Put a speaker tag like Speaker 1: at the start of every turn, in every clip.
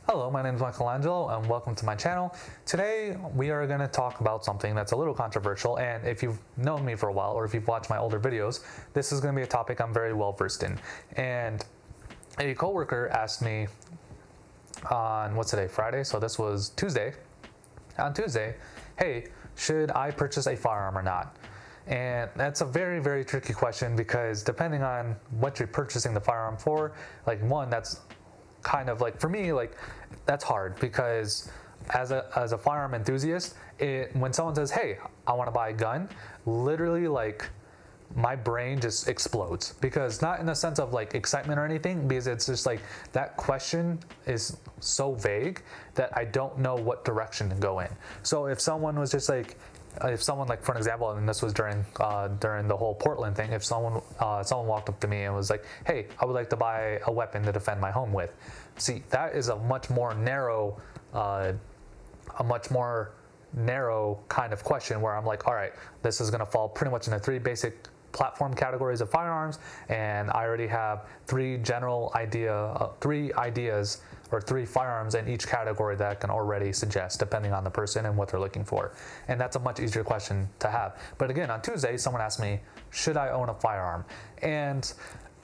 Speaker 1: Hello, my name is Angelo and welcome to my channel. Today we are going to talk about something that's a little controversial, and if you've known me for a while or if you've watched my older videos, this is going to be a topic I'm very well versed in. And a coworker asked me on, what's today, Friday? So this was Tuesday. On Tuesday, hey, should I purchase a firearm or not? And that's a very, very tricky question because depending on what you're purchasing the firearm for, like one, that's kind of like, for me, like that's hard because as a firearm enthusiast, when someone says, hey, I want to buy a gun, literally like my brain just explodes, because not in the sense of like excitement or anything, because it's just like that question is so vague that I don't know what direction to go in. So if someone was just like, for an example, and this was during the whole Portland thing, if someone walked up to me and was like, hey, I would like to buy a weapon to defend my home with. See, that is a much more narrow kind of question where I'm like, all right, this is going to fall pretty much into three basic platform categories of firearms, and I already have three ideas or three firearms in each category that I can already suggest depending on the person and what they're looking for. And that's a much easier question to have. But again, on Tuesday, someone asked me, should I own a firearm? And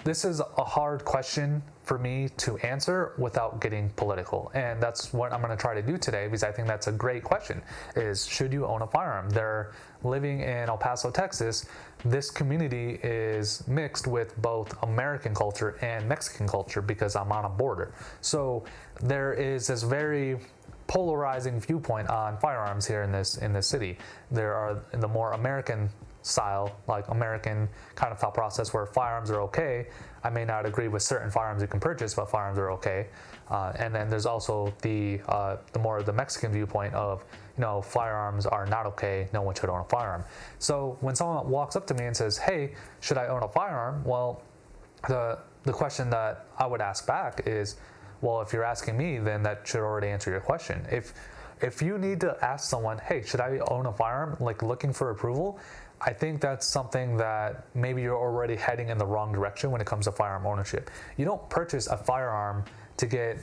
Speaker 1: this is a hard question for me to answer without getting political. And that's what I'm going to try to do today, because I think that's a great question, is should you own a firearm? They're living in El Paso, Texas. This community is mixed with both American culture and Mexican culture because I'm on a border. So there is this very polarizing viewpoint on firearms here in this city. There are the more American style, like American kind of thought process where firearms are okay. I may not agree with certain firearms you can purchase, but firearms are okay. And then there's also the Mexican viewpoint of, firearms are not okay. No one should own a firearm. So when someone walks up to me and says, hey, should I own a firearm? Well, the question that I would ask back is, well, if you're asking me, then that should already answer your question. If you need to ask someone, hey, should I own a firearm, like looking for approval, I think that's something that maybe you're already heading in the wrong direction when it comes to firearm ownership. You don't purchase a firearm to get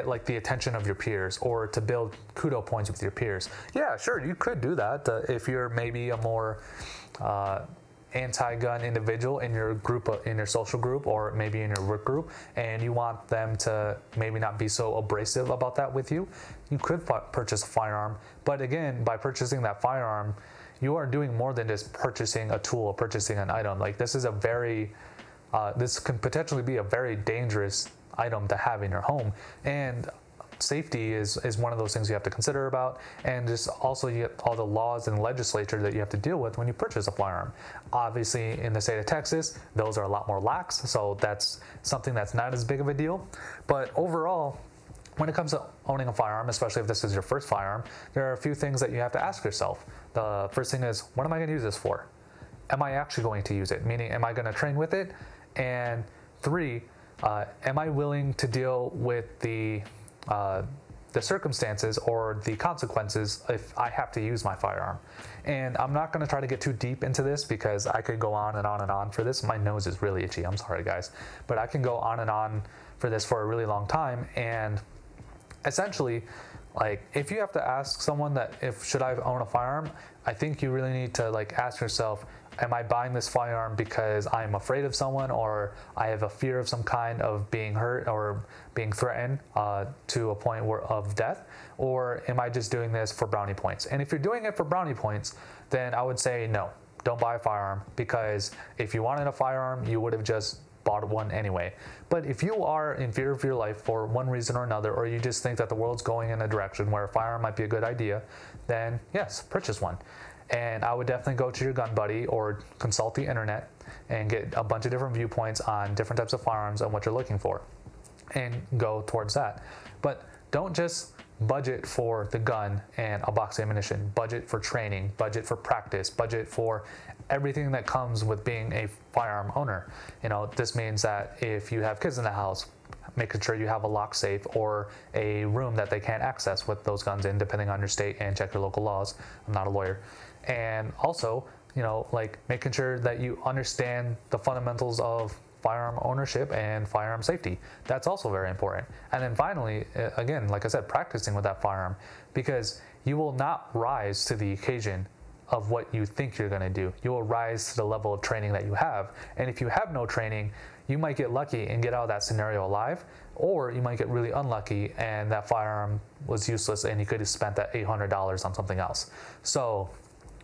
Speaker 1: like the attention of your peers or to build kudo points with your peers. Yeah, sure, you could do that if you're maybe a more anti-gun individual in your group, in your social group, or maybe in your work group, and you want them to maybe not be so abrasive about that with you, you could purchase a firearm. But again, by purchasing that firearm, you are doing more than just purchasing a tool or purchasing an item. Like this can potentially be a very dangerous item to have in your home, and safety is one of those things you have to consider about, and just also you get all the laws and legislature that you have to deal with when you purchase a firearm. Obviously, in the state of Texas, those are a lot more lax, so that's something that's not as big of a deal. But overall, when it comes to owning a firearm, especially if this is your first firearm, there are a few things that you have to ask yourself. The first thing is, what am I going to use this for? Am I actually going to use it? Meaning, am I going to train with it? And three, am I willing to deal with the circumstances or the consequences if I have to use my firearm? And I'm not going to try to get too deep into this because I could go on and on and on for this. My nose is really itchy. I'm sorry, guys. But I can go on and on for this for a really long time. And essentially, like, if you have to ask someone that should I own a firearm, I think you really need to like ask yourself, am I buying this firearm because I'm afraid of someone, or I have a fear of some kind of being hurt or being threatened to a point of death? Or am I just doing this for brownie points? And if you're doing it for brownie points, then I would say no, don't buy a firearm, because if you wanted a firearm, you would have just bought one anyway. But if you are in fear of your life for one reason or another, or you just think that the world's going in a direction where a firearm might be a good idea, then yes, purchase one. And I would definitely go to your gun buddy or consult the internet and get a bunch of different viewpoints on different types of firearms and what you're looking for, and go towards that. But don't just budget for the gun and a box of ammunition. Budget for training, budget for practice, budget for everything that comes with being a firearm owner. This means that if you have kids in the house, making sure you have a lock safe or a room that they can't access with those guns in, depending on your state, and check your local laws. I'm not a lawyer. And also, like making sure that you understand the fundamentals of firearm ownership and firearm safety. That's also very important. And then finally, again, like I said, practicing with that firearm, because you will not rise to the occasion of what you think you're going to do. You will rise to the level of training that you have. And if you have no training, you might get lucky and get out of that scenario alive, or you might get really unlucky and that firearm was useless and you could have spent that $800 on something else. So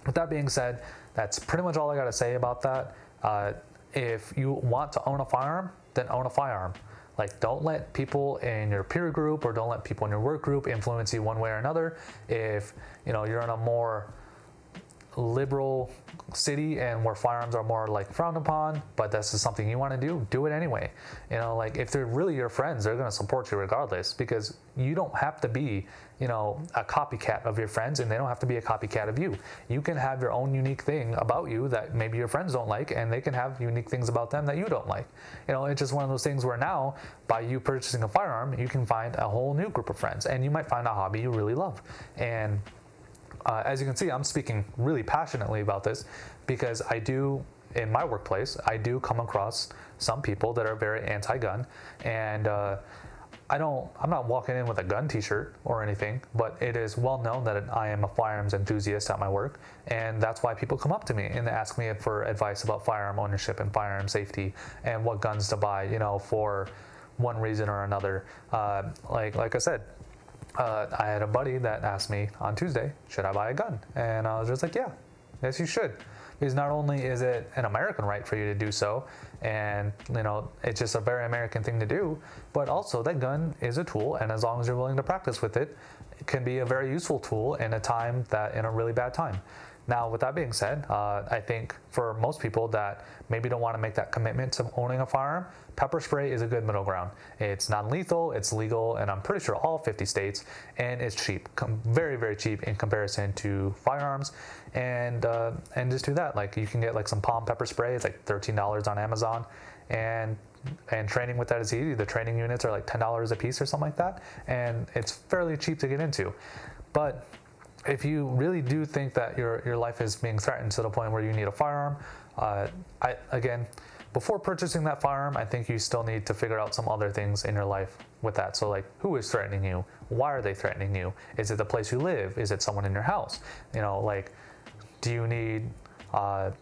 Speaker 1: with that being said, that's pretty much all I got to say about that. If you want to own a firearm, then own a firearm. Like, don't let people in your peer group or don't let people in your work group influence you one way or another. If you're in a more liberal city and where firearms are more like frowned upon, but this is something you want to do it anyway. Like, if they're really your friends, they're going to support you regardless, because you don't have to be a copycat of your friends, and they don't have to be a copycat of you. You can have your own unique thing about you that maybe your friends don't like, and they can have unique things about them that you don't like. It's just one of those things where now, by you purchasing a firearm, you can find a whole new group of friends, and you might find a hobby you really love. And as you can see, I'm speaking really passionately about this because in my workplace, I do come across some people that are very anti-gun, and I'm not walking in with a gun t-shirt or anything, but it is well known that I am a firearms enthusiast at my work, and that's why people come up to me and they ask me for advice about firearm ownership and firearm safety and what guns to buy, for one reason or another. Like I said, I had a buddy that asked me on Tuesday, should I buy a gun? And I was just like, yeah, yes, you should. Because not only is it an American right for you to do so, and it's just a very American thing to do, but also that gun is a tool, and as long as you're willing to practice with it, it can be a very useful tool in a really bad time. Now, with that being said, I think for most people that maybe don't want to make that commitment to owning a firearm, pepper spray is a good middle ground. It's non-lethal, it's legal, and I'm pretty sure all 50 states, and it's cheap, very, very cheap in comparison to firearms. And just do that. Like, you can get like some palm pepper spray. It's like $13 on Amazon, and training with that is easy. The training units are like $10 a piece or something like that, and it's fairly cheap to get into. But if you really do think that your life is being threatened to the point where you need a firearm, before purchasing that firearm, I think you still need to figure out some other things in your life with that. So like, who is threatening you? Why are they threatening you? Is it the place you live? Is it someone in your house? Do you need, what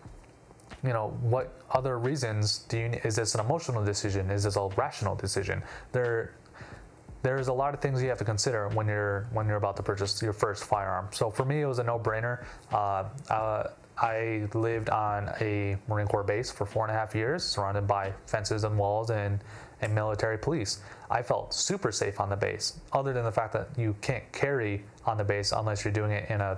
Speaker 1: other reasons do you need? Is this an emotional decision? Is this a rational decision? There's a lot of things you have to consider when you're about to purchase your first firearm. So for me, it was a no-brainer. I lived on a Marine Corps base for 4.5 years, surrounded by fences and walls and military police. I felt super safe on the base, other than the fact that you can't carry on the base unless you're doing it in a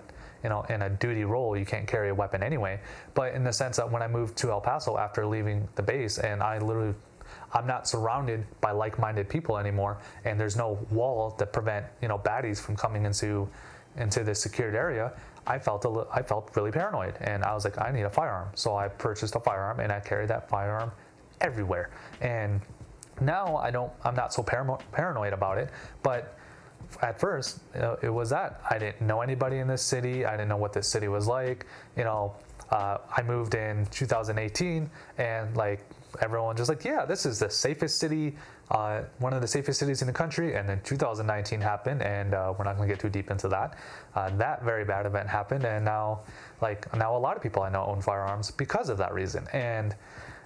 Speaker 1: duty role. You can't carry a weapon anyway. But in the sense that when I moved to El Paso after leaving the base, and I'm not surrounded by like-minded people anymore, and there's no wall that prevent baddies from coming into this secured area. I felt really paranoid, and I was like, I need a firearm. So I purchased a firearm, and I carry that firearm everywhere. And now I'm not so paranoid about it, but at first it was that I didn't know anybody in this city. I didn't know what this city was like. I moved in 2018, and like, everyone just like, yeah, this is the safest city, one of the safest cities in the country. And then 2019 happened, and we're not going to get too deep into that. That very bad event happened, and now a lot of people I know own firearms because of that reason. And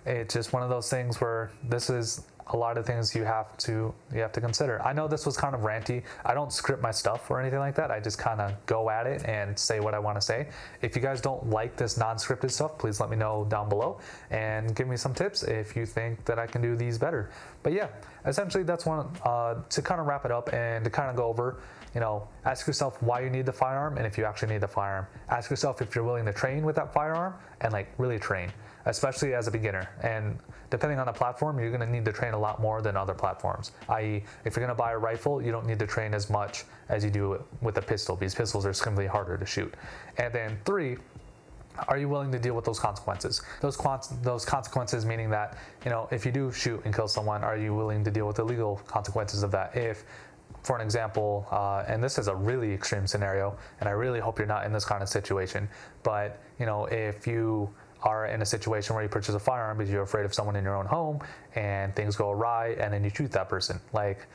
Speaker 1: it's just one of those things where this is a lot of things you have to consider. I know this was kind of ranty. I don't script my stuff or anything like that. I just kind of go at it and say what I want to say. If you guys don't like this non-scripted stuff, please let me know down below and give me some tips if you think that I can do these better. But yeah, essentially that's one to kind of wrap it up and to kind of go over. Ask yourself why you need the firearm, and if you actually need the firearm. Ask yourself if you're willing to train with that firearm, and like really train, especially as a beginner. And depending on the platform, you're going to need to train a lot more than other platforms. I.e., if you're going to buy a rifle, you don't need to train as much as you do with a pistol, because pistols are simply harder to shoot. And then 3, are you willing to deal with those consequences? Those consequences meaning that, if you do shoot and kill someone, are you willing to deal with the legal consequences of that? If, for an example, and this is a really extreme scenario, and I really hope you're not in this kind of situation, but if you are in a situation where you purchase a firearm because you're afraid of someone in your own home and things go awry and then you shoot that person. Like,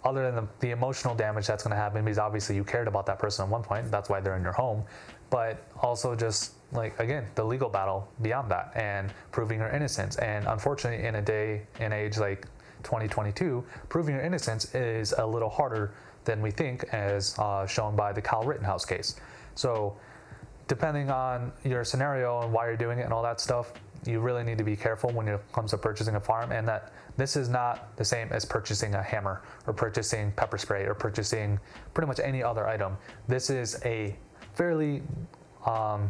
Speaker 1: other than the emotional damage that's going to happen, because obviously you cared about that person at one point, that's why they're in your home, but also just like, again, the legal battle beyond that and proving your innocence. And unfortunately, in a day and age like 2022, proving your innocence is a little harder than we think, as shown by the Kyle Rittenhouse case. So depending on your scenario and why you're doing it and all that stuff, you really need to be careful when it comes to purchasing a firearm, and that this is not the same as purchasing a hammer or purchasing pepper spray or purchasing pretty much any other item. This is a fairly, I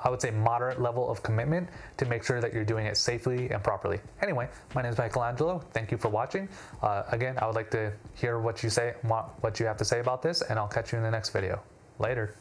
Speaker 1: would say, moderate level of commitment to make sure that you're doing it safely and properly. Anyway, my name is Mikel Angelo. Thank you for watching. Again, I would like to hear what you have to say about this, and I'll catch you in the next video. Later.